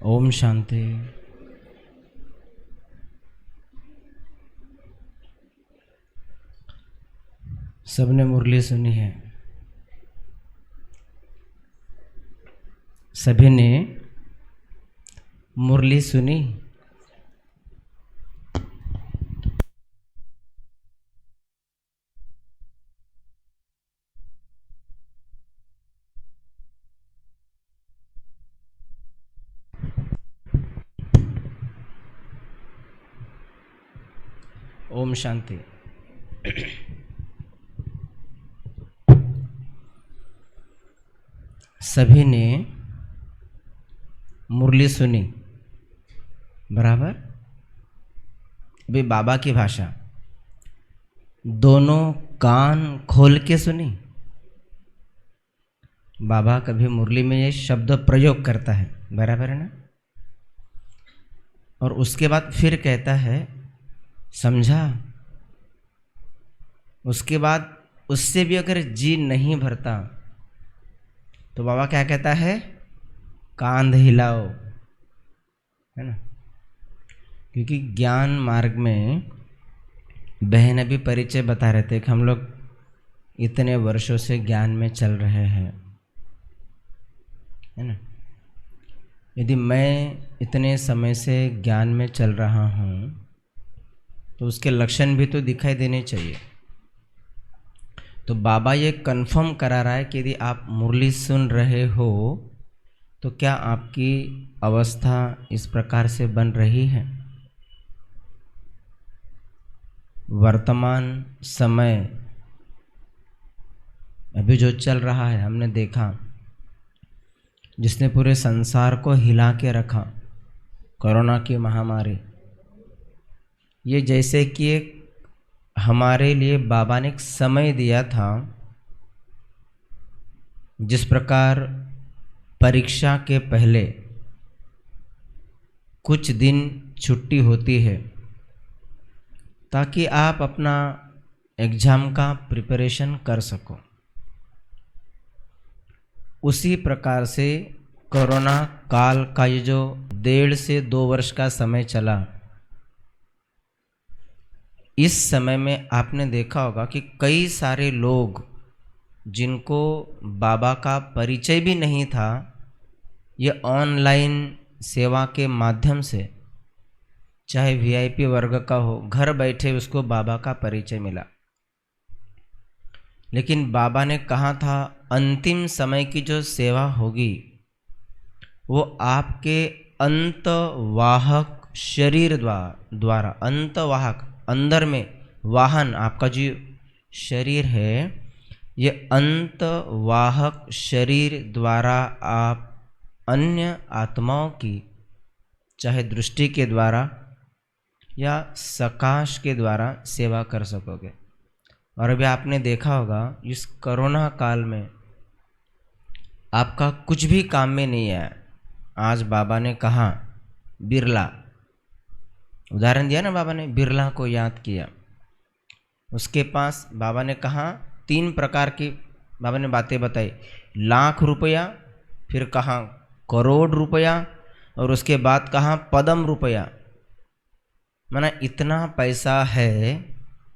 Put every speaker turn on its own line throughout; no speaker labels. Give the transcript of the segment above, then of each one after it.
ओम शांति। सबने मुरली सुनी है? सभी ने मुरली सुनी? ओम शांति। सभी ने मुरली सुनी बराबर? अभी बाबा की भाषा दोनों कान खोल के सुनी। बाबा कभी मुरली में ये शब्द प्रयोग करता है, बराबर है ना? और उसके बाद फिर कहता है समझा। उसके बाद उससे भी अगर जी नहीं भरता तो बाबा क्या कहता है? कांध हिलाओ, है ना? क्योंकि ज्ञान मार्ग में बहन अभी परिचय बता रहे थे कि हम लोग इतने वर्षों से ज्ञान में चल रहे हैं, है ना? यदि मैं इतने समय से ज्ञान में चल रहा हूँ तो उसके लक्षण भी तो दिखाई देने चाहिए। तो बाबा ये कंफर्म करा रहा है कि यदि आप मुरली सुन रहे हो तो क्या आपकी अवस्था इस प्रकार से बन रही है? वर्तमान समय अभी जो चल रहा है, हमने देखा जिसने पूरे संसार को हिला के रखा, कोरोना की महामारी। ये जैसे कि एक हमारे लिए बाबा ने एक समय दिया था, जिस प्रकार परीक्षा के पहले कुछ दिन छुट्टी होती है ताकि आप अपना एग्जाम का प्रिपरेशन कर सको। उसी प्रकार से कोरोना काल का ये जो 1.5 से 2 वर्ष का समय चला, इस समय में आपने देखा होगा कि कई सारे लोग जिनको बाबा का परिचय भी नहीं था, ये ऑनलाइन सेवा के माध्यम से, चाहे वीआईपी वर्ग का हो, घर बैठे उसको बाबा का परिचय मिला। लेकिन बाबा ने कहा था अंतिम समय की जो सेवा होगी वो आपके अंतवाहक शरीर द्वारा, अंतवाहक अंदर में वाहन, आपका जो शरीर है, ये अंतवाहक शरीर द्वारा आप अन्य आत्माओं की, चाहे दृष्टि के द्वारा या सकाश के द्वारा सेवा कर सकोगे। और अभी आपने देखा होगा इस कोरोना काल में आपका कुछ भी काम में नहीं आया। आज बाबा ने कहा बिरला, उदाहरण दिया ना बाबा ने, बिरला को याद किया। उसके पास बाबा ने कहा 3 प्रकार की बाबा ने बातें बताई, लाख रुपया, फिर कहा करोड़ रुपया, और उसके बाद कहा पदम रुपया। माना इतना पैसा है,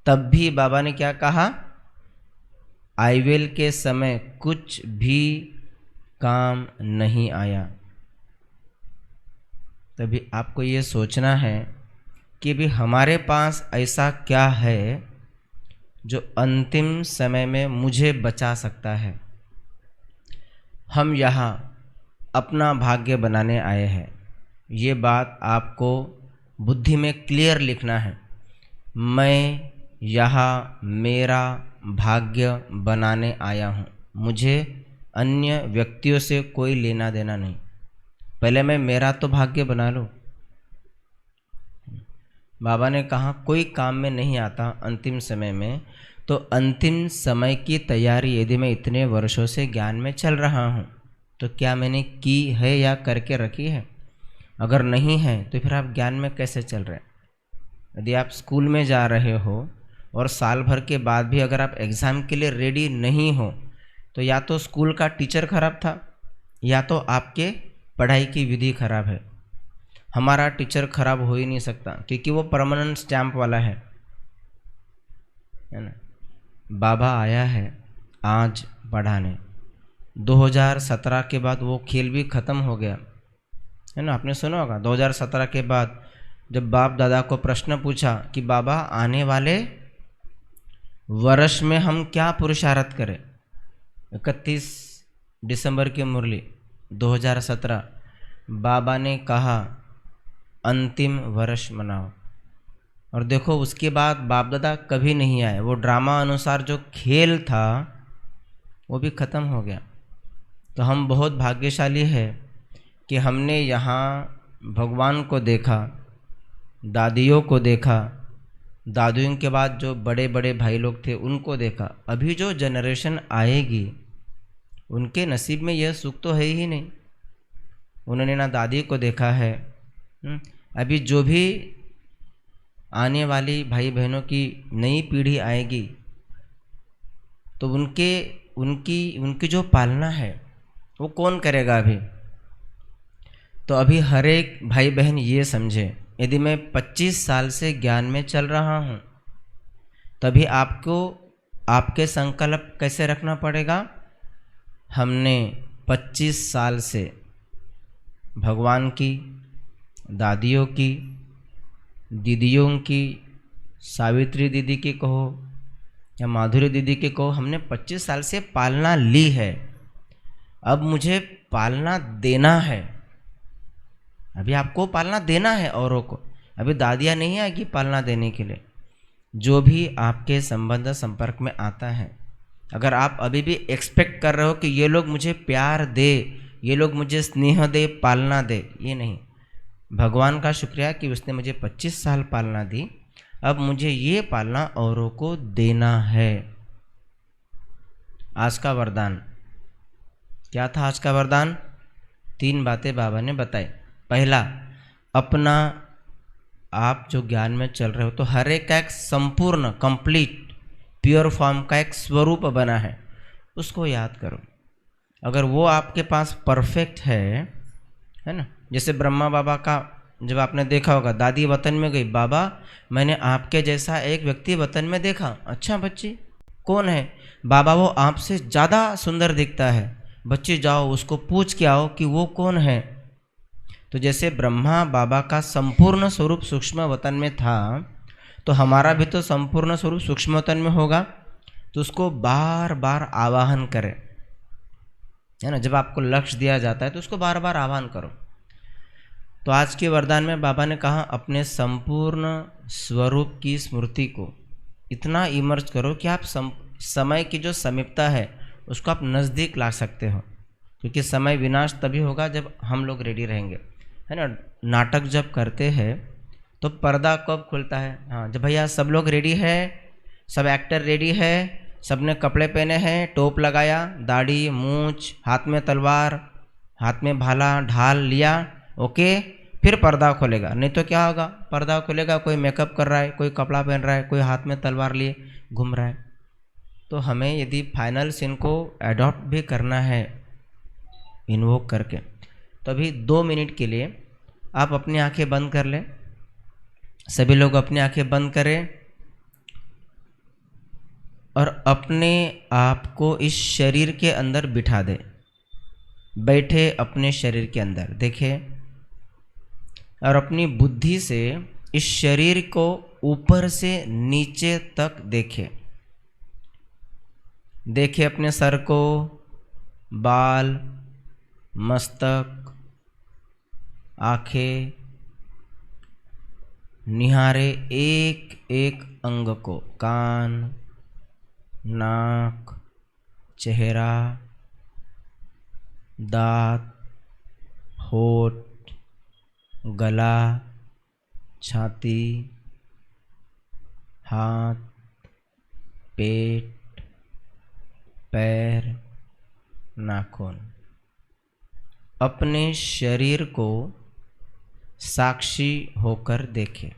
तब भी बाबा ने क्या कहा? आईवेल के समय कुछ भी काम नहीं आया। तभी आपको ये सोचना है कि भी हमारे पास ऐसा क्या है जो अंतिम समय में मुझे बचा सकता है। हम यहाँ अपना भाग्य बनाने आए हैं, ये बात आपको बुद्धि में क्लियर लिखना है। मैं यहाँ मेरा भाग्य बनाने आया हूँ, मुझे अन्य व्यक्तियों से कोई लेना देना नहीं। पहले मैं मेरा तो भाग्य बना लूँ। बाबा ने कहा कोई काम में नहीं आता अंतिम समय में, तो अंतिम समय की तैयारी यदि मैं इतने वर्षों से ज्ञान में चल रहा हूँ तो क्या मैंने की है या करके रखी है? अगर नहीं है तो फिर आप ज्ञान में कैसे चल रहे हैं? यदि आप स्कूल में जा रहे हो और साल भर के बाद भी अगर आप एग्ज़ाम के लिए रेडी नहीं हो, तो या तो स्कूल का टीचर खराब था या तो आपके पढ़ाई की विधि खराब है। हमारा टीचर खराब हो ही नहीं सकता, क्योंकि वो परमानेंट स्टैम्प वाला है ना। बाबा आया है आज पढ़ाने। 2017 के बाद वो खेल भी ख़त्म हो गया है ना। आपने सुना होगा 2017 के बाद जब बाप दादा को प्रश्न पूछा कि बाबा आने वाले वर्ष में हम क्या पुरुषार्थ करें, 31 दिसंबर की मुरली 2017, बाबा ने कहा अंतिम वर्ष मनाओ। और देखो उसके बाद बाप दादा कभी नहीं आए। वो ड्रामा अनुसार जो खेल था वो भी ख़त्म हो गया। तो हम बहुत भाग्यशाली है कि हमने यहाँ भगवान को देखा, दादियों को देखा, दादियों के बाद जो बड़े बड़े भाई लोग थे उनको देखा। अभी जो जनरेशन आएगी उनके नसीब में यह सुख तो है ही नहीं। उन्होंने ना दादी को देखा है। अभी जो भी आने वाली भाई बहनों की नई पीढ़ी आएगी तो उनकी जो पालना है वो कौन करेगा अभी। तो अभी हर एक भाई बहन ये समझे, यदि मैं 25 साल से ज्ञान में चल रहा हूँ तभी आपको आपके संकल्प कैसे रखना पड़ेगा। हमने 25 साल से भगवान की, दादियों की, दीदियों की, सावित्री दीदी की कहो या माधुरी दीदी की कहो, हमने 25 साल से पालना ली है। अब मुझे पालना देना है। अभी आपको पालना देना है औरों को। अभी दादियाँ नहीं आएगी पालना देने के लिए। जो भी आपके संबंध संपर्क में आता है, अगर आप अभी भी एक्सपेक्ट कर रहे हो कि ये लोग मुझे प्यार दे, ये लोग मुझे स्नेह दे, पालना दे, ये नहीं। भगवान का शुक्रिया कि उसने मुझे 25 साल पालना दी। अब मुझे ये पालना औरों को देना है। आज का वरदान क्या था? आज का वरदान 3 बातें बाबा ने बताई। पहला, अपना आप जो ज्ञान में चल रहे हो तो हर एक का एक संपूर्ण कंप्लीट प्योर फॉर्म का एक स्वरूप बना है, उसको याद करो। अगर वो आपके पास परफेक्ट है ना। जैसे ब्रह्मा बाबा का जब आपने देखा होगा, दादी वतन में गई, बाबा मैंने आपके जैसा एक व्यक्ति वतन में देखा। अच्छा बच्ची कौन है? बाबा वो आपसे ज़्यादा सुंदर दिखता है। बच्ची जाओ उसको पूछ के आओ कि वो कौन है। तो जैसे ब्रह्मा बाबा का संपूर्ण स्वरूप सूक्ष्म वतन में था, तो हमारा भी तो संपूर्ण स्वरूप सूक्ष्म वतन में होगा। तो उसको बार बार आवाहन करें, है ना। जब आपको लक्ष्य दिया जाता है तो उसको बार बार आह्वान करो। तो आज के वरदान में बाबा ने कहा अपने संपूर्ण स्वरूप की स्मृति को इतना इमर्ज करो कि आप समय की जो समीपता है उसको आप नज़दीक ला सकते हो। क्योंकि समय विनाश तभी होगा जब हम लोग रेडी रहेंगे, है ना। नाटक जब करते हैं तो पर्दा कब खुलता है? हाँ, जब भैया सब लोग रेडी है, सब एक्टर रेडी है, सबने कपड़े पहने हैं, टोप लगाया, दाढ़ी, मूछ, हाथ में तलवार, हाथ में भाला, ढाल लिया, ओके, फिर पर्दा खुलेगा। नहीं तो क्या होगा? पर्दा खुलेगा, कोई मेकअप कर रहा है, कोई कपड़ा पहन रहा है, कोई हाथ में तलवार लिए घूम रहा है। तो हमें यदि फाइनल सीन को अडॉप्ट भी करना है इन्वोक करके, तभी 2 मिनट के लिए आप अपनी आंखें बंद कर लें। सभी लोग अपनी आंखें बंद करें और अपने आप को इस शरीर के अंदर बिठा दें। बैठे अपने शरीर के अंदर देखें और अपनी बुद्धि से इस शरीर को ऊपर से नीचे तक देखें। देखें अपने सर को, बाल, मस्तक, आँखें, निहारे एक एक अंग को, कान, नाक, चेहरा, दांत, होठ, गला, छाती, हाथ, पेट, पैर, नाखून। अपने शरीर को साक्षी होकर देखें।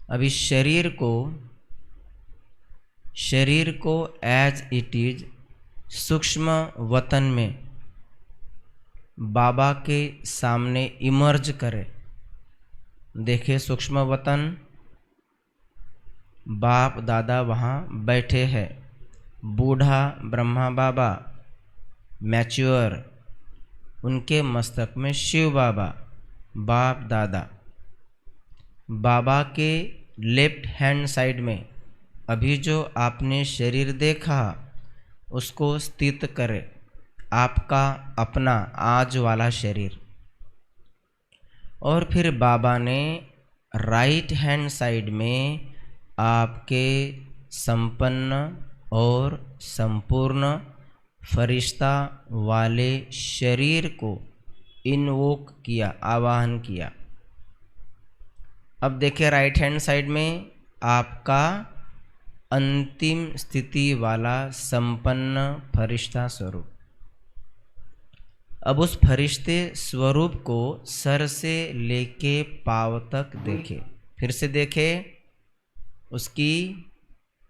अब इस शरीर को एज इट इज सूक्ष्म वतन में बाबा के सामने इमर्ज करे। देखे सूक्ष्म वतन, बाप दादा वहाँ बैठे हैं, बूढ़ा ब्रह्मा बाबा मैच्योर, उनके मस्तक में शिव बाबा बाप दादा। बाबा के लेफ्ट हैंड साइड में अभी जो आपने शरीर देखा उसको स्थित करे, आपका अपना आज वाला शरीर। और फिर बाबा ने राइट हैंड साइड में आपके संपन्न और संपूर्ण फरिश्ता वाले शरीर को इन्वोक किया, आवाहन किया। अब देखिए राइट हैंड साइड में आपका अंतिम स्थिति वाला संपन्न फरिश्ता स्वरूप। अब उस फरिश्ते स्वरूप को सर से लेके पांव तक देखे। फिर से देखे उसकी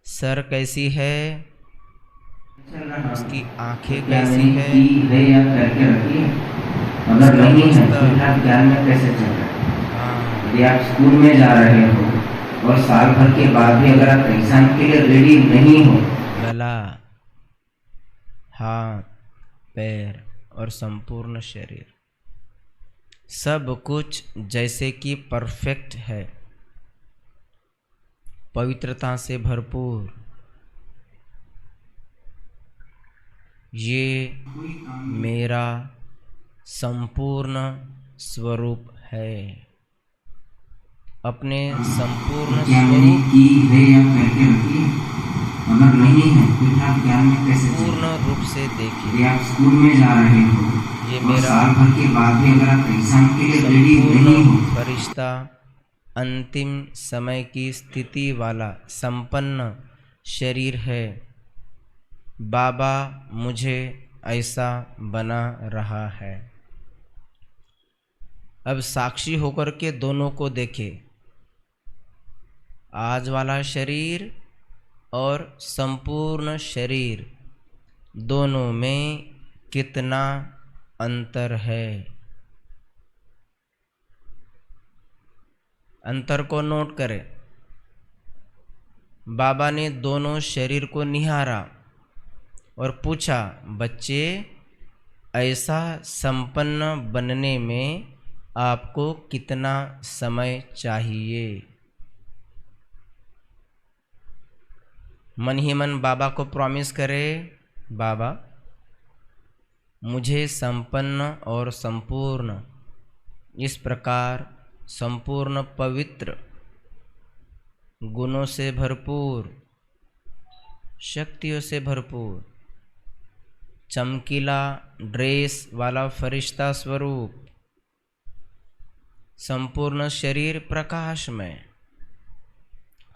सर कैसी है, उसकी आंखें कैसी है,
अगर नहीं है तो आप ज्ञान में कैसे चल रहे हैं? यदि आप स्कूल में जा रहे हो और साल भर के बाद भी अगर आप एग्जाम के लिए रेडी नहीं हो,
गला, हाथ, पैर और संपूर्ण शरीर सब कुछ जैसे कि परफेक्ट है, पवित्रता से भरपूर, ये मेरा संपूर्ण स्वरूप है। अपने संपूर्ण स्वरूप
की है या करके रखिए। अगर नहीं है तो आप ज्ञान में कैसे
पूर्ण रूप से देखिए।
आप स्कूल में जा रहे हो,
ये मेरा
साल भर के बाद भी अगर आप एग्जाम के लिए रेडी नहीं हो,
फरिश्ता अंतिम समय की स्थिति वाला संपन्न शरीर है। बाबा मुझे ऐसा बना रहा है। अब साक्षी होकर के दोनों को देखे, आज वाला शरीर और संपूर्ण शरीर, दोनों में कितना अंतर है। अंतर को नोट करें। बाबा ने दोनों शरीर को निहारा और पूछा, बच्चे ऐसा संपन्न बनने में आपको कितना समय चाहिए? मन ही मन बाबा को प्रॉमिस करे, बाबा मुझे संपन्न और संपूर्ण, इस प्रकार संपूर्ण पवित्र, गुणों से भरपूर, शक्तियों से भरपूर, चमकीला ड्रेस वाला फरिश्ता स्वरूप, संपूर्ण शरीर प्रकाश में,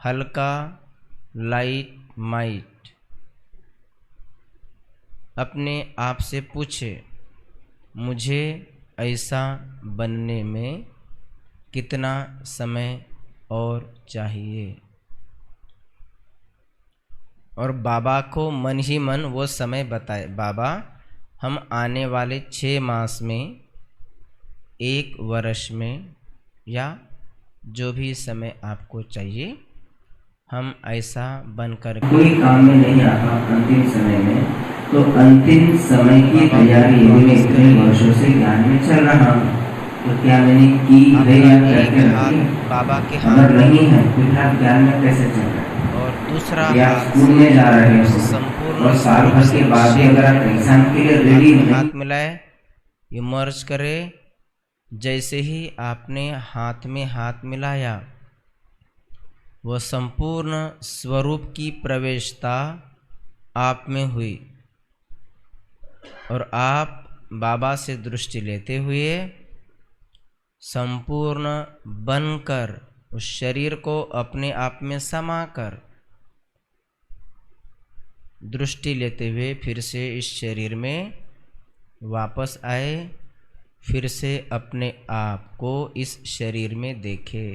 हल्का लाइट माइट। अपने आप से पूछे, मुझे ऐसा बनने में कितना समय और चाहिए? और बाबा को मन ही मन वो समय बताए, बाबा हम आने वाले 6 मास में, 1 वर्ष में, या जो भी समय आपको चाहिए, हम ऐसा बनकर
कोई काम में नहीं आता अंतिम समय में, तो अंतिम समय की तैयारी में इतने वर्षों से ज्ञान में चल रहा हूँ, तो क्या मैंने की है या करके रखी?
बाबा के
अगर नहीं है तो आप ज्ञान में कैसे चल रहे हैं?
और दूसरा
हाथ स्कूल में जा रहे हो
संपूर्ण
और साल भर के बाद भी अगर आप एग्जाम के लिए रेडी नहीं,
हाथ मिलाए, इमर्ज करे। जैसे ही आपने हाथ में हाथ मिलाया, वह संपूर्ण स्वरूप की प्रवेशता आप में हुई और आप बाबा से दृष्टि लेते हुए संपूर्ण बनकर उस शरीर को अपने आप में समाकर दृष्टि लेते हुए फिर से इस शरीर में वापस आए, फिर से अपने आप को इस शरीर में देखे।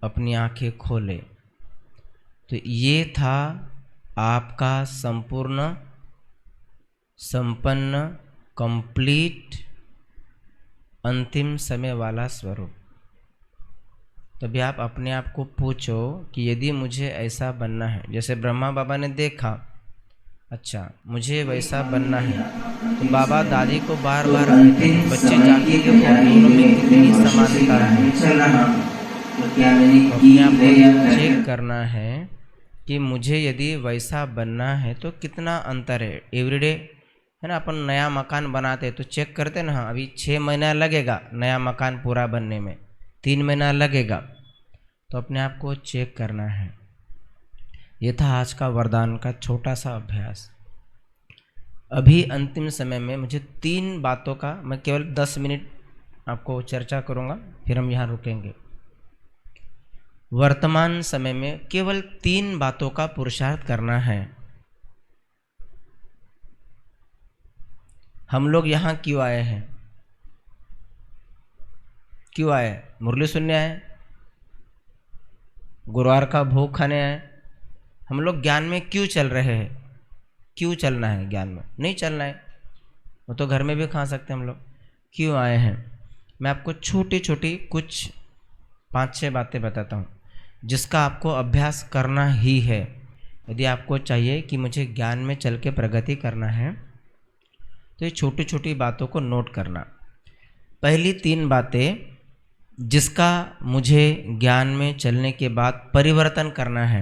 अपनी आंखें खोले। तो ये था आपका संपूर्ण, संपन्न, कंप्लीट, अंतिम समय वाला स्वरूप। तभी आप अपने आप को पूछो कि यदि मुझे ऐसा बनना है, जैसे ब्रह्मा बाबा ने देखा, अच्छा मुझे वैसा बनना है, तो बाबा दादी को बार बार कहते हैं, बच्चे जाके देखो दोनों में कितनी समानता है।
चल रहा हूँ तो क्या मैंने
तो
की
अपने आप
है या
को
कर
चेक करना है कि मुझे यदि वैसा बनना है तो कितना अंतर है। एवरीडे है ना, अपन नया मकान बनाते तो चेक करते ना, हाँ अभी 6 महीना लगेगा नया मकान पूरा बनने में, 3 महीना लगेगा, तो अपने आप को चेक करना है। ये था आज का वरदान का छोटा सा अभ्यास। अभी अंतिम समय में मुझे 3 बातों का, मैं केवल 10 मिनट आपको चर्चा करूँगा, फिर हम यहाँ रुकेंगे। वर्तमान समय में केवल 3 बातों का पुरुषार्थ करना है। हम लोग यहाँ क्यों आए हैं? क्यों आए? मुरली सुनने आए? गुरुवार का भोग खाने आए? हम लोग ज्ञान में क्यों चल रहे हैं? क्यों चलना है ज्ञान में? नहीं चलना है, वो तो घर में भी खा सकते हैं हम लोग। क्यों आए हैं? मैं आपको छोटी छोटी कुछ 5-6 बातें बताता हूँ जिसका आपको अभ्यास करना ही है। यदि आपको चाहिए कि मुझे ज्ञान में चल के प्रगति करना है तो ये छोटी छोटी बातों को नोट करना। पहली 3 बातें जिसका मुझे ज्ञान में चलने के बाद परिवर्तन करना है।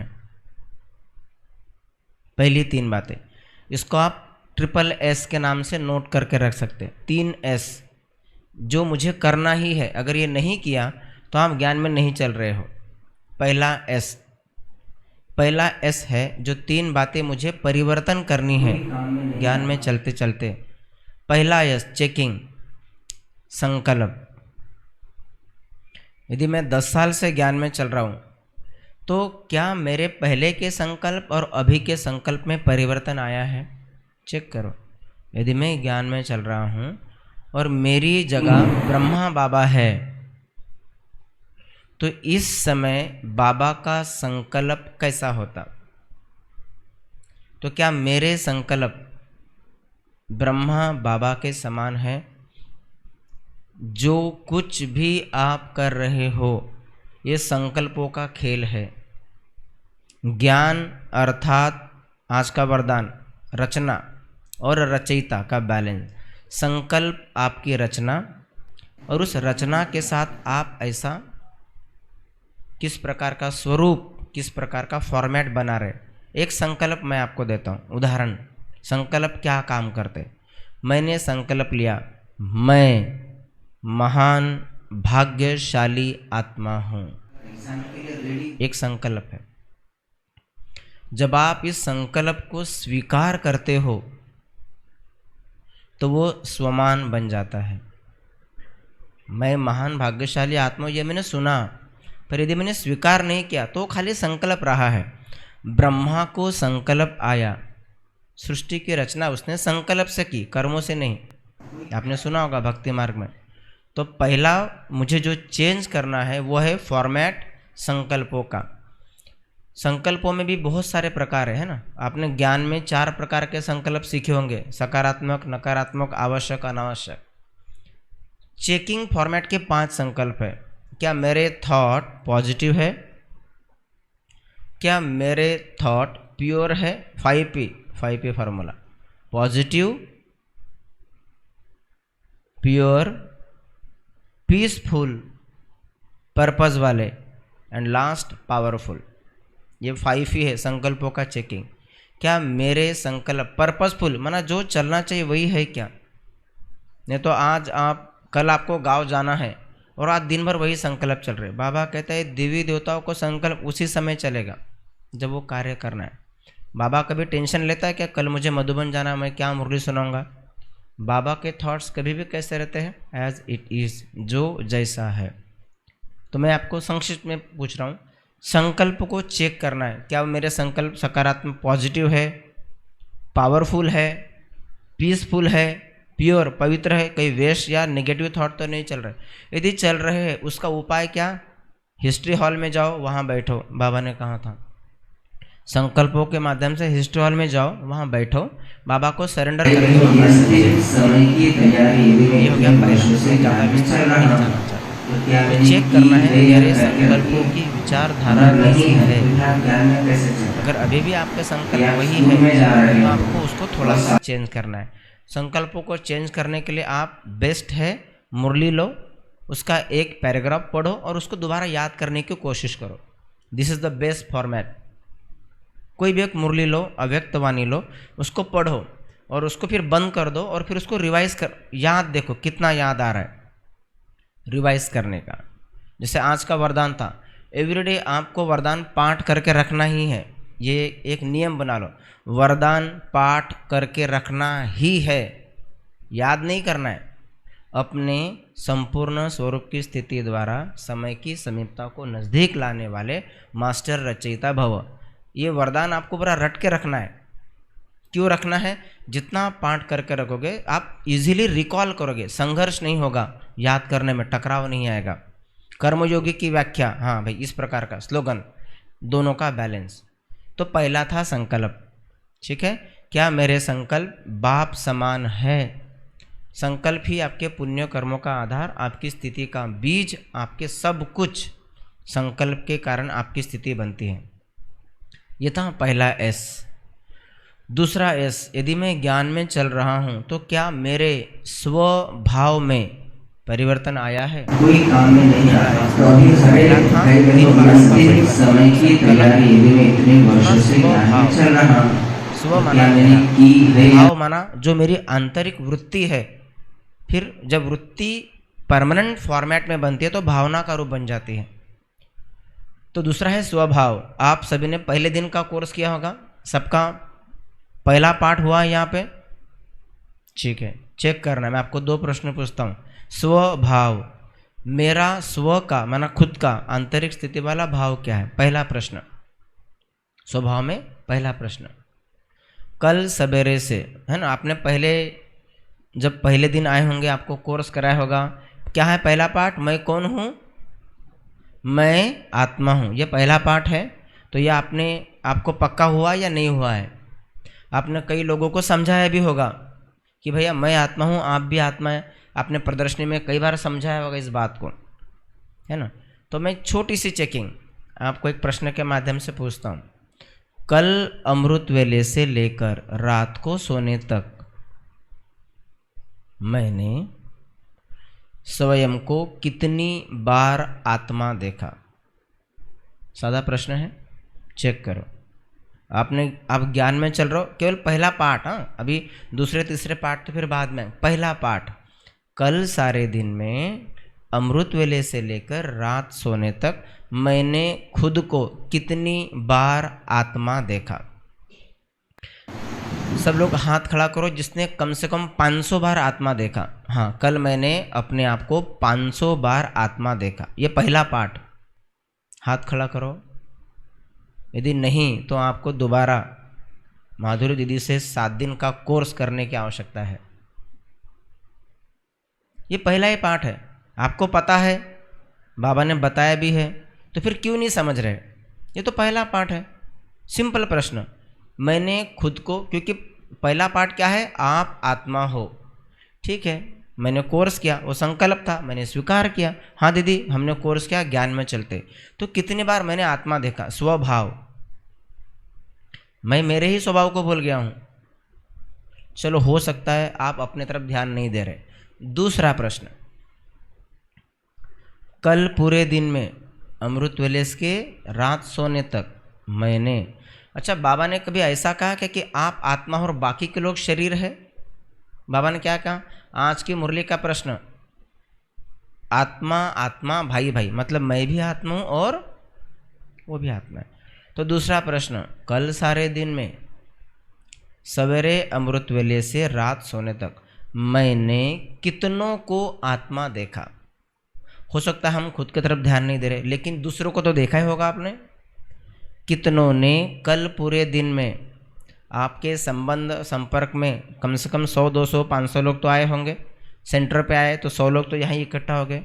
पहली 3 बातें, इसको आप SSS के नाम से नोट करके रख सकते हैं। 3S जो मुझे करना ही है, अगर ये नहीं किया तो आप ज्ञान में नहीं चल रहे हो। पहला S है जो 3 बातें मुझे परिवर्तन करनी है ज्ञान में चलते चलते। पहला S चेकिंग, संकल्प। यदि मैं 10 साल से ज्ञान में चल रहा हूँ तो क्या मेरे पहले के संकल्प और अभी के संकल्प में परिवर्तन आया है? चेक करो। यदि मैं ज्ञान में चल रहा हूँ और मेरी जगह ब्रह्मा बाबा है, तो इस समय बाबा का संकल्प कैसा होता? तो क्या मेरे संकल्प ब्रह्मा बाबा के समान है? जो कुछ भी आप कर रहे हो ये संकल्पों का खेल है। ज्ञान अर्थात आज का वरदान रचना और रचयिता का बैलेंस। संकल्प आपकी रचना और उस रचना के साथ आप ऐसा किस प्रकार का स्वरूप, किस प्रकार का फॉर्मेट बना रहे। एक संकल्प मैं आपको देता हूँ, उदाहरण। संकल्प क्या काम करते? मैंने संकल्प लिया, मैं महान भाग्यशाली आत्मा हूँ, एक संकल्प है। जब आप इस संकल्प को स्वीकार करते हो तो वो स्वमान बन जाता है। मैं महान भाग्यशाली आत्मा, ये मैंने सुना, पर यदि मैंने स्वीकार नहीं किया तो खाली संकल्प रहा है। ब्रह्मा को संकल्प आया, सृष्टि की रचना उसने संकल्प से की, कर्मों से नहीं। आपने सुना होगा भक्ति मार्ग में। तो पहला मुझे जो चेंज करना है वो है फॉर्मेट संकल्पों का। संकल्पों में भी बहुत सारे प्रकार है ना। आपने ज्ञान में 4 प्रकार के संकल्प सीखे होंगे, सकारात्मक, नकारात्मक, आवश्यक, अनावश्यक। चेकिंग फॉर्मेट के 5 संकल्प है। क्या मेरे थॉट पॉजिटिव है? क्या मेरे थॉट प्योर है? 5P formula, positive, pure, peaceful, purpose वाले एंड लास्ट पावरफुल। ये 5 ही है संकल्पों का चेकिंग। क्या मेरे संकल्प पर्पसफुल, माना जो चलना चाहिए वही है क्या? नहीं तो आज कल आपको गांव जाना है और आज दिन भर वही संकल्प चल रहे। बाबा कहता है देवी देवताओं को संकल्प उसी समय चलेगा जब वो कार्य करना है। बाबा कभी टेंशन लेता है क्या? कल मुझे मधुबन जाना, मैं क्या मुरली सुनाऊंगा? बाबा के थॉट्स कभी भी कैसे रहते हैं? एज इट इज़, जो जैसा है। तो मैं आपको संक्षिप्त में पूछ रहा हूँ, संकल्प को चेक करना है। क्या मेरे संकल्प सकारात्मक पॉजिटिव है, पावरफुल है, पीसफुल है, प्योर पवित्र है, कहीं वेस्ट या नेगेटिव थॉट तो नहीं चल रहे? यदि चल रहे हैं उसका उपाय क्या? हिस्ट्री हॉल में जाओ, वहाँ बैठो। बाबा ने कहा था संकल्पों के माध्यम से हिस्ट्री हॉल में जाओ, वहाँ बैठो, बाबा को सरेंडर
ये
करके
देखो, ये अंतिम समय की तैयारी यदि मैं
ये हो गया
इतने
पहला।
वर्षों से
ज़्यादा
ज्ञान में
विस्तार
चल
में नहीं
रहा
जाना
हूँ,
चाहता,
तो क्या
तो
मैंने
चेक
की
करना है
है या
मेरे
करके
संकल्पों
रखी?
की विचारधारा
अगर नहीं
कैसी
है
है।
तो फिर आप ज्ञान में कैसे चल?
अगर अभी भी आपके संकल्प
या
वही
स्कूल
है
में जा रहे
तो
हो
आपको उसको थोड़ा
और
सा चेंज करना है। संकल्पों को चेंज करने के लिए आप बेस्ट है मुरली लो, उसका एक पैराग्राफ पढ़ो और उसको दोबारा याद करने की कोशिश करो। This is the best format. कोई भी एक मुरली लो, अव्यक्त वाणी लो, उसको पढ़ो और उसको फिर बंद कर दो और फिर उसको रिवाइज कर, याद देखो कितना याद आ रहा है रिवाइज करने का। जैसे आज का वरदान था, एवरीडे आपको वरदान पाठ करके रखना ही है, ये एक नियम बना लो, वरदान पाठ करके रखना ही है, याद नहीं करना है। अपने संपूर्ण स्वरूप की स्थिति द्वारा समय की समीपता को नज़दीक लाने वाले मास्टर रचयिता भव, ये वरदान आपको पूरा रट के रखना है। क्यों रखना है? जितना आप पाठ करके रखोगे आप इजीली रिकॉल करोगे, संघर्ष नहीं होगा, याद करने में टकराव नहीं आएगा। कर्मयोगी की व्याख्या, हाँ भाई इस प्रकार का स्लोगन, दोनों का बैलेंस। तो पहला था संकल्प, ठीक है। क्या मेरे संकल्प बाप समान है? संकल्प ही आपके पुण्य कर्मों का आधार, आपकी स्थिति का बीज, आपके सब कुछ संकल्प के कारण आपकी स्थिति बनती है। ये था पहला एस। दूसरा एस, यदि मैं ज्ञान में चल रहा हूँ तो क्या मेरे स्वभाव में परिवर्तन आया है?
कोई काम में नहीं आ रहा, तो अभी सारे अंतिम समय की तैयारी यदि मैं इतने वर्षों से ज्ञान में चल रहा हूँ,
स्व
तो
माना
क्या मैंने की है या
भाव माना जो मेरी आंतरिक वृत्ति है। फिर जब वृत्ति परमानेंट फॉर्मेट में बनती है तो भावना का रूप बन जाती है। तो दूसरा है स्वभाव। आप सभी ने पहले दिन का कोर्स किया होगा, सबका पहला पाठ हुआ है यहाँ पे, ठीक है। चेक करना है, मैं आपको दो प्रश्न पूछता हूँ। स्वभाव, मेरा स्व का माना खुद का आंतरिक स्थिति वाला भाव क्या है? पहला प्रश्न, स्वभाव में पहला प्रश्न। कल सवेरे से, है ना, आपने पहले जब पहले दिन आए होंगे आपको कोर्स कराया होगा, क्या है पहला पाठ? मैं कौन हूँ? मैं आत्मा हूँ, ये पहला पाठ है। तो ये आपको पक्का हुआ या नहीं हुआ है? आपने कई लोगों को समझाया भी होगा कि भैया मैं आत्मा हूँ, आप भी आत्मा है। आपने प्रदर्शनी में कई बार समझाया होगा इस बात को, है ना। तो मैं छोटी सी चेकिंग आपको एक प्रश्न के माध्यम से पूछता हूँ। कल अमृत वेले से लेकर रात को सोने तक मैंने स्वयं को कितनी बार आत्मा देखा? सादा प्रश्न है, चेक करो। आप ज्ञान में चल रहे हो, केवल पहला पाठ, हाँ, अभी दूसरे तीसरे पाठ तो फिर बाद में। पहला पाठ, कल सारे दिन में अमृत वेले से लेकर रात सोने तक मैंने खुद को कितनी बार आत्मा देखा? सब लोग हाथ खड़ा करो जिसने कम से कम 500 बार आत्मा देखा। हाँ, कल मैंने अपने आप को 500 बार आत्मा देखा, ये पहला पाठ। हाथ खड़ा करो। यदि नहीं तो आपको दोबारा माधुरी दीदी से 7 दिन का कोर्स करने की आवश्यकता है। ये पहला ही पाठ है, आपको पता है, बाबा ने बताया भी है, तो फिर क्यों नहीं समझ रहे? ये तो पहला पाठ है। सिंपल प्रश्न, मैंने खुद को, क्योंकि पहला पाठ क्या है? आप आत्मा हो, ठीक है। मैंने कोर्स किया, वो संकल्प था, मैंने स्वीकार किया। हाँ दीदी, हमने कोर्स किया, ज्ञान में चलते। तो कितनी बार मैंने आत्मा देखा? स्वभाव, मैं मेरे ही स्वभाव को भूल गया हूँ। चलो, हो सकता है आप अपने तरफ ध्यान नहीं दे रहे। दूसरा प्रश्न, कल पूरे दिन में अमृत वेले के रात सोने तक मैंने, अच्छा, बाबा ने कभी ऐसा कहा कि आप आत्मा और बाकी के लोग शरीर है? बाबा ने क्या कहा? आज की मुरली का प्रश्न, आत्मा आत्मा भाई भाई, मतलब मैं भी आत्मा हूँ और वो भी आत्मा है। तो दूसरा प्रश्न, कल सारे दिन में सवेरे अमृत वेले से रात सोने तक मैंने कितनों को आत्मा देखा? हो सकता है हम खुद की तरफ ध्यान नहीं दे रहे, लेकिन दूसरों को तो देखा ही होगा आपने। कितनों ने कल पूरे दिन में आपके संपर्क में कम से कम 100, 200, 500 लोग तो आए होंगे। सेंटर पे आए तो 100 लोग तो यहाँ इकट्ठा हो गए।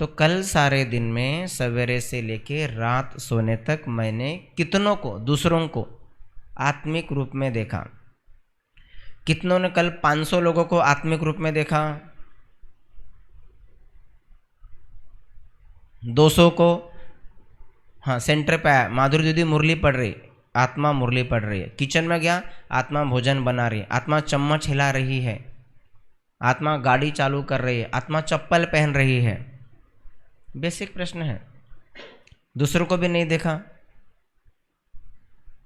तो कल सारे दिन में सवेरे से लेके रात सोने तक मैंने कितनों को, दूसरों को आत्मिक रूप में देखा? कितनों ने कल 500 लोगों को आत्मिक रूप में देखा? 200 को? हाँ, सेंटर पे आया, माधुरी दीदी मुरली पढ़ रही, आत्मा मुरली पढ़ रही है। किचन में गया, आत्मा भोजन बना रही है, आत्मा चम्मच हिला रही है, आत्मा गाड़ी चालू कर रही है, आत्मा चप्पल पहन रही है। बेसिक प्रश्न है। दूसरों को भी नहीं देखा?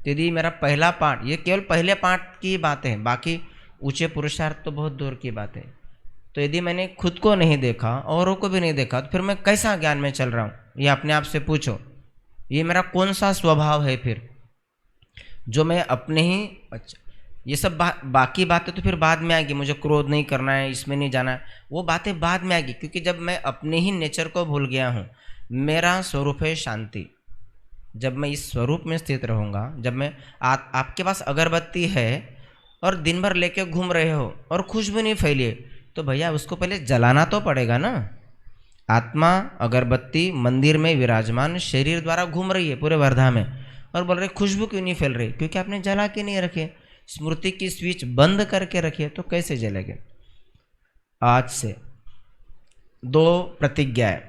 यदि मेरा पहला पाठ, ये केवल पहले पाठ की बात है, बाकी ऊंचे पुरुषार्थ तो बहुत दूर की बात है। तो यदि मैंने खुद को नहीं देखा, औरों को भी नहीं देखा, तो फिर मैं कैसा ज्ञान में चल रहा हूँ? ये अपने आप से पूछो। ये मेरा कौन सा स्वभाव है फिर, जो मैं अपने ही, अच्छा ये सब बाकी बातें तो फिर बाद में आएगी। मुझे क्रोध नहीं करना है, इसमें नहीं जाना है, वो बातें बाद में आएगी, क्योंकि जब मैं अपने ही नेचर को भूल गया हूँ। मेरा स्वरूप है शांति। जब मैं इस स्वरूप में स्थित रहूँगा, जब मैं आपके पास अगरबत्ती है और दिन भर लेके घूम रहे हो और खुशबू नहीं फैली, तो भैया उसको पहले जलाना तो पड़ेगा ना। आत्मा अगरबत्ती मंदिर में विराजमान शरीर द्वारा घूम रही है पूरे वर्धा में, और बोल रहे खुशबू क्यों नहीं फैल रही? क्योंकि आपने जला के नहीं रखे, स्मृति की स्विच बंद करके रखिए, तो कैसे जलेगे? आज से 2 प्रतिज्ञाएं।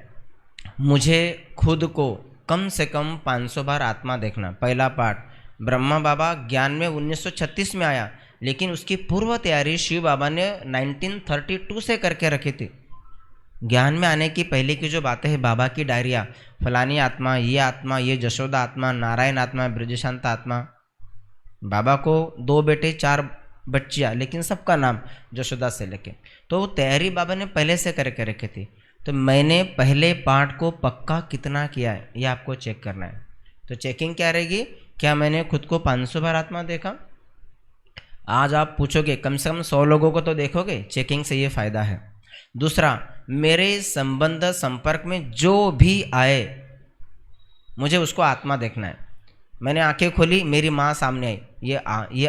मुझे खुद को कम से कम 500 बार आत्मा देखना। पहला पाठ, ब्रह्मा बाबा ज्ञान में 1936 में आया, लेकिन उसकी पूर्व तैयारी शिव बाबा ने 1932 से करके रखी थी। ज्ञान में आने की पहले की जो बातें हैं, बाबा की डायरिया, फलानी आत्मा, ये जशोदा आत्मा, नारायण आत्मा, ब्रजशांत आत्मा। बाबा को 2 बेटे 4 बच्चियाँ, लेकिन सबका नाम जशोदा से लेके, तो वो तैयारी बाबा ने पहले से करके रखी थी। तो मैंने पहले पाठ को पक्का कितना किया है, ये आपको चेक करना है। तो चेकिंग क्या रहेगी? क्या मैंने खुद को 500 बार आत्मा देखा? आज आप पूछोगे, कम से कम 100 लोगों को तो देखोगे। चेकिंग से ये फायदा है। दूसरा, मेरे संबंध संपर्क में जो भी आए, मुझे उसको आत्मा देखना है। मैंने आंखें खोली, मेरी माँ सामने आई, ये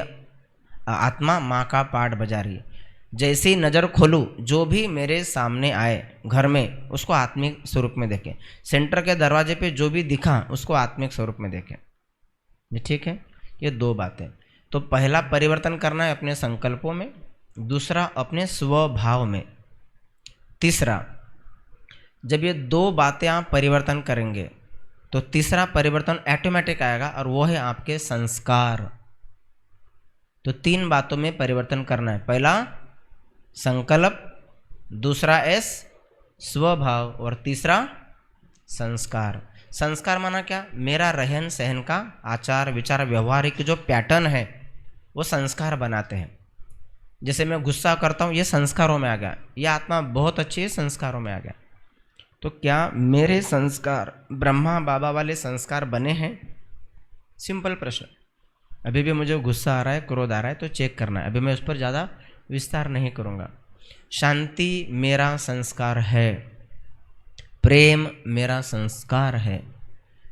आत्मा माँ का पाठ बजा रही है। जैसे ही नज़र खोलूँ, जो भी मेरे सामने आए घर में, उसको आत्मिक स्वरूप में देखें। सेंटर के दरवाजे पे जो भी दिखा, उसको आत्मिक स्वरूप में देखें। ये ठीक है? ये 2 बातें। तो पहला परिवर्तन करना है अपने संकल्पों में, दूसरा अपने स्वभाव में, तीसरा जब ये 2 बातें आप परिवर्तन करेंगे तो तीसरा परिवर्तन ऑटोमेटिक आएगा, और वो है आपके संस्कार। तो 3 बातों में परिवर्तन करना है। पहला संकल्प, दूसरा एस स्वभाव, और तीसरा संस्कार। संस्कार माना क्या? मेरा रहन सहन का आचार विचार व्यवहारिक जो पैटर्न है, वो संस्कार बनाते हैं। जैसे मैं गुस्सा करता हूँ, ये संस्कारों में आ गया। ये आत्मा बहुत अच्छी है, संस्कारों में आ गया। तो क्या मेरे संस्कार ब्रह्मा बाबा वाले संस्कार बने हैं? सिंपल प्रश्न। अभी भी मुझे गुस्सा आ रहा है, क्रोध आ रहा है, तो चेक करना है। अभी मैं उस पर ज़्यादा विस्तार नहीं करूँगा। शांति मेरा संस्कार है, प्रेम मेरा संस्कार है।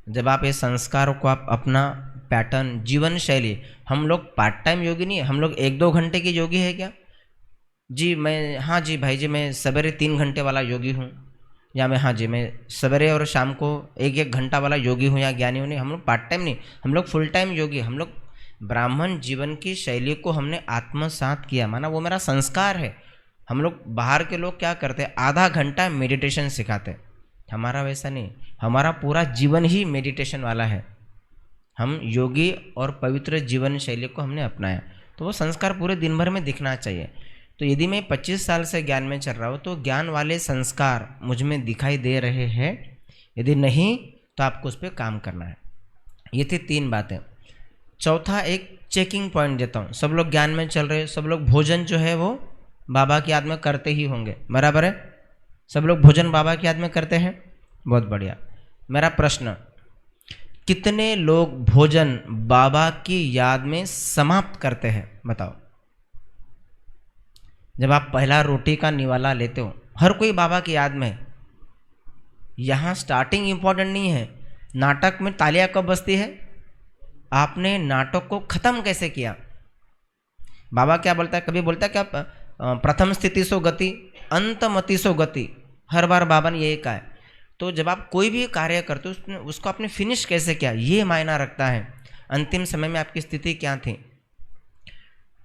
जब आप ये संस्कारों को आप अपना पैटर्न, जीवन शैली, हम लोग पार्ट टाइम योगी नहीं है, हम लोग 1-2 घंटे के योगी है क्या? जी मैं, हाँ जी भाई जी, मैं सवेरे 3 घंटे वाला योगी हूँ, या मैं, हाँ जी मैं सवेरे और शाम को 1-1 घंटा वाला योगी हूँ या ज्ञानी हूँ। नहीं, हम लोग पार्ट टाइम नहीं, हम लोग फुल टाइम योगी। हम लोग ब्राह्मण जीवन की शैली को हमने आत्मसात किया, माना वो मेरा संस्कार है। हम लोग, बाहर के लोग क्या करते हैं, आधा घंटा मेडिटेशन सिखाते हैं। हमारा वैसा नहीं, हमारा पूरा जीवन ही मेडिटेशन वाला है। हम योगी और पवित्र जीवन शैली को हमने अपनाया, तो वो संस्कार पूरे दिन भर में दिखना चाहिए। तो यदि मैं 25 साल से ज्ञान में चल रहा हूँ, तो ज्ञान वाले संस्कार मुझ में दिखाई दे रहे हैं। यदि नहीं, तो आपको उस पर काम करना है। ये थी 3 बातें। चौथा एक चेकिंग पॉइंट देता हूँ। सब लोग ज्ञान में चल रहे, सब लोग भोजन जो है वो बाबा की याद में करते ही होंगे, बराबर है? सब लोग भोजन बाबा की याद में करते हैं, बहुत बढ़िया। मेरा प्रश्न, कितने लोग भोजन बाबा की याद में समाप्त करते हैं? बताओ। जब आप पहला रोटी का निवाला लेते हो, हर कोई बाबा की याद में। यहाँ स्टार्टिंग इंपॉर्टेंट नहीं है, नाटक में तालियां कब बजती है, आपने नाटक को खत्म कैसे किया। बाबा क्या बोलता है, कभी बोलता है क्या प्रथम स्थिति सो गति, अंतमति सो गति? हर बार बाबा ने यही कहा है। तो जब आप कोई भी कार्य करते हो उसको आपने फिनिश कैसे किया, ये मायना रखता है। अंतिम समय में आपकी स्थिति क्या थी,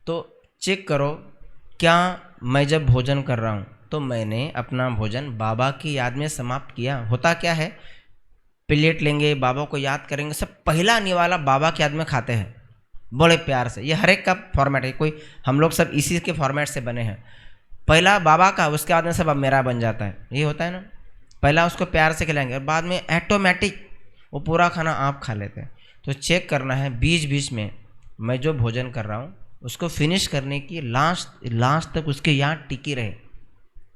तो चेक करो। क्या मैं जब भोजन कर रहा हूँ तो मैंने अपना भोजन बाबा की याद में समाप्त किया? होता क्या है, प्लेट लेंगे, बाबा को याद करेंगे, सब पहला निवाला बाबा की याद में खाते हैं बड़े प्यार से। ये हर एक का फॉर्मेट है, कोई हम लोग सब इसी के फॉर्मेट से बने हैं। पहला बाबा का, उसके बाद में सब अब मेरा बन जाता है, ये होता है ना। पहला उसको प्यार से खिलाएंगे और बाद में ऑटोमेटिक वो पूरा खाना आप खा लेते हैं। तो चेक करना है बीच बीच में मैं जो भोजन कर रहा हूँ उसको फिनिश करने की लास्ट तक उसके याद टिकी रहे,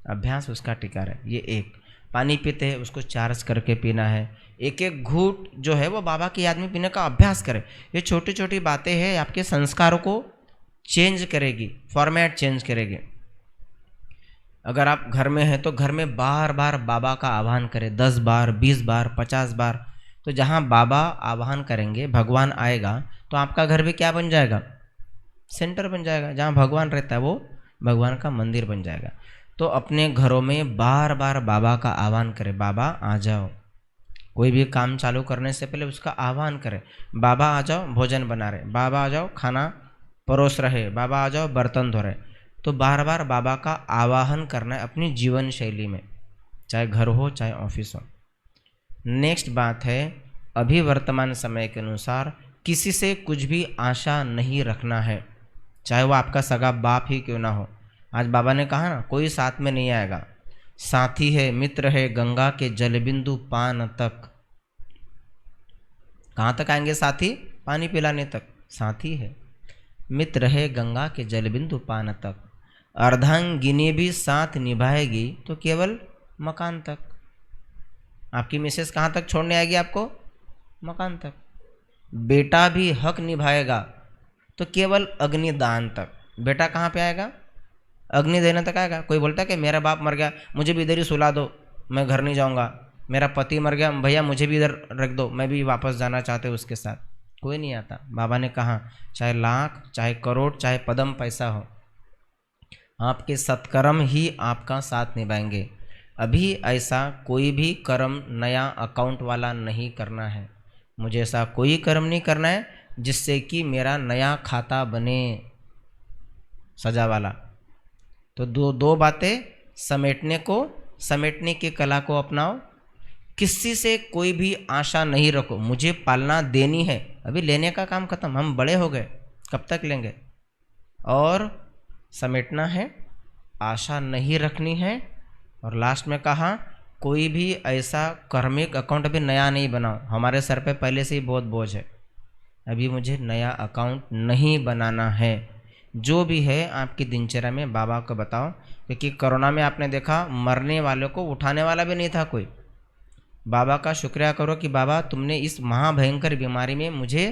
अभ्यास उसका टिका रहे। ये एक। पानी पीते हैं उसको चार्ज करके पीना है, एक एक घूंट जो है वो बाबा की याद में पीने का अभ्यास करें। ये छोटी छोटी बातें हैं, आपके संस्कारों को चेंज करेगी, फॉर्मेट चेंज करेगी। अगर आप घर में हैं तो घर में बार बार बाबा का आह्वान करें, 10 बार, 20 बार, 50 बार। तो जहाँ बाबा आह्वान करेंगे भगवान आएगा, तो आपका घर भी क्या बन जाएगा, सेंटर बन जाएगा। जहाँ भगवान रहता है वो भगवान का मंदिर बन जाएगा। तो अपने घरों में बार बार बाबा का आह्वान करें, बाबा आ जाओ। कोई भी काम चालू करने से पहले उसका आह्वान करें, बाबा आ जाओ भोजन बना रहे, बाबा आ जाओ खाना परोस रहे, बाबा आ जाओ बर्तन धो रहे। तो बार बार बाबा का आवाहन करना है अपनी जीवन शैली में, चाहे घर हो चाहे ऑफिस हो। नेक्स्ट बात है, अभी वर्तमान समय के अनुसार किसी से कुछ भी आशा नहीं रखना है, चाहे वो आपका सगा बाप ही क्यों ना हो। आज बाबा ने कहा ना, कोई साथ में नहीं आएगा, साथी है मित्र है गंगा के जलबिंदु पान तक। कहाँ तक आएंगे साथी? पानी पिलाने तक। साथी है मित्र है गंगा के जलबिंदु पान तक। अर्धांगिनी भी साथ निभाएगी तो केवल मकान तक। आपकी मिसेस कहाँ तक छोड़ने आएगी आपको? मकान तक। बेटा भी हक निभाएगा तो केवल अग्निदान तक। बेटा कहाँ पे आएगा? अग्नि देने तक आएगा। कोई बोलता है कि मेरा बाप मर गया, मुझे भी इधर ही सुला दो, मैं घर नहीं जाऊंगा। मेरा पति मर गया, भैया मुझे भी इधर रख दो, मैं भी वापस जाना चाहते उसके साथ। कोई नहीं आता। बाबा ने कहा चाहे लाख, चाहे करोड़, चाहे पदम पैसा हो, आपके सत्कर्म ही आपका साथ निभाएंगे। अभी ऐसा कोई भी कर्म नया अकाउंट वाला नहीं करना है। मुझे ऐसा कोई कर्म नहीं करना है जिससे कि मेरा नया खाता बने सजा वाला। तो दो बातें, समेटने की कला को अपनाओ। किसी से कोई भी आशा नहीं रखो, मुझे पालना देनी है। अभी लेने का काम खत्म, हम बड़े हो गए, कब तक लेंगे। और समेटना है, आशा नहीं रखनी है। और लास्ट में कहा कोई भी ऐसा कर्मिक अकाउंट अभी नया नहीं बनाओ। हमारे सर पे पहले से ही बहुत बोझ है, अभी मुझे नया अकाउंट नहीं बनाना है। जो भी है आपकी दिनचर्या में बाबा को बताओ, क्योंकि कोरोना में आपने देखा मरने वालों को उठाने वाला भी नहीं था कोई। बाबा का शुक्रिया करो कि बाबा तुमने इस महाभयंकर बीमारी में मुझे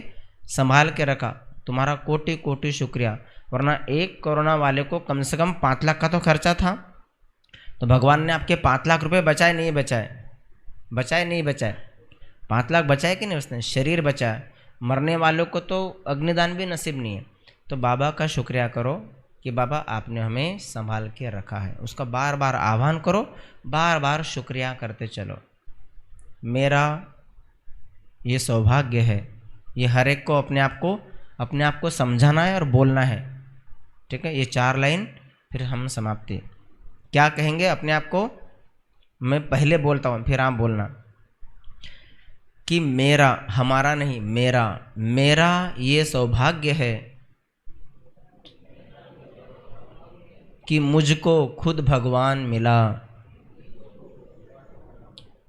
संभाल के रखा, तुम्हारा कोटि कोटि शुक्रिया। वरना एक कोरोना वाले को कम से कम 5 लाख का तो खर्चा था। तो भगवान ने आपके 5 लाख रुपए बचाए नहीं बचाए? 5 लाख बचाए कि नहीं? उसने शरीर बचाया। मरने वालों को तो अग्निदान भी नसीब नहीं है। तो बाबा का शुक्रिया करो कि बाबा आपने हमें संभाल के रखा है। उसका बार बार आह्वान करो, बार बार शुक्रिया करते चलो। मेरा ये सौभाग्य है, ये हर एक को अपने आप को समझाना है और बोलना है। ठीक है, ये 4 लाइन फिर हम समाप्ति। क्या कहेंगे अपने आप को? मैं पहले बोलता हूँ फिर आप बोलना कि मेरा, हमारा नहीं, मेरा ये सौभाग्य है कि मुझको खुद भगवान मिला।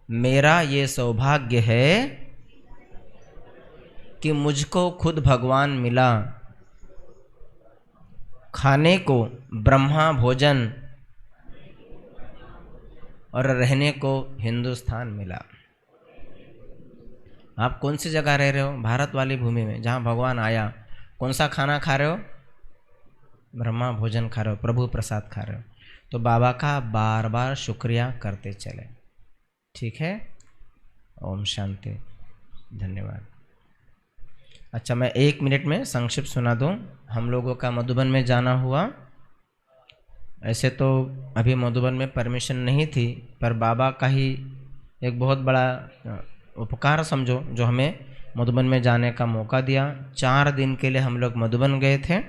मेरा ये सौभाग्य है कि मुझको खुद भगवान मिला। खाने को ब्रह्मा भोजन और रहने को हिंदुस्तान मिला। आप कौन सी जगह रह रहे हो? भारत वाली भूमि में जहाँ भगवान आया। कौन सा खाना खा रहे हो? ब्रह्मा भोजन खा रहे हो, प्रभु प्रसाद खा रहे हो। तो बाबा का बार बार शुक्रिया करते चले। ठीक है, ओम शांति, धन्यवाद। अच्छा, मैं 1 मिनट में संक्षिप्त सुना दूं। हम लोगों का मधुबन में जाना हुआ। ऐसे तो अभी मधुबन में परमिशन नहीं थी, पर बाबा का ही एक बहुत बड़ा उपकार समझो जो हमें मधुबन में जाने का मौका दिया। 4 दिन के लिए हम लोग मधुबन गए थे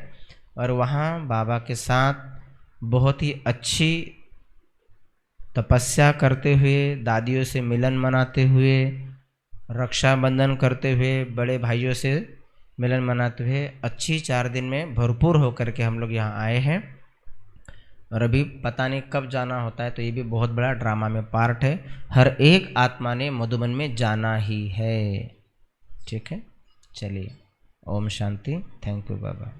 और वहाँ बाबा के साथ बहुत ही अच्छी तपस्या करते हुए, दादियों से मिलन मनाते हुए, रक्षाबंधन करते हुए, बड़े भाइयों से मिलन मनाते हुए अच्छी 4 दिन में भरपूर होकर के हम लोग यहाँ आए हैं। और अभी पता नहीं कब जाना होता है, तो ये भी बहुत बड़ा ड्रामा में पार्ट है। हर एक आत्मा ने मधुबन में जाना ही है। ठीक है, चलिए, Om Shanti. Thank you Baba.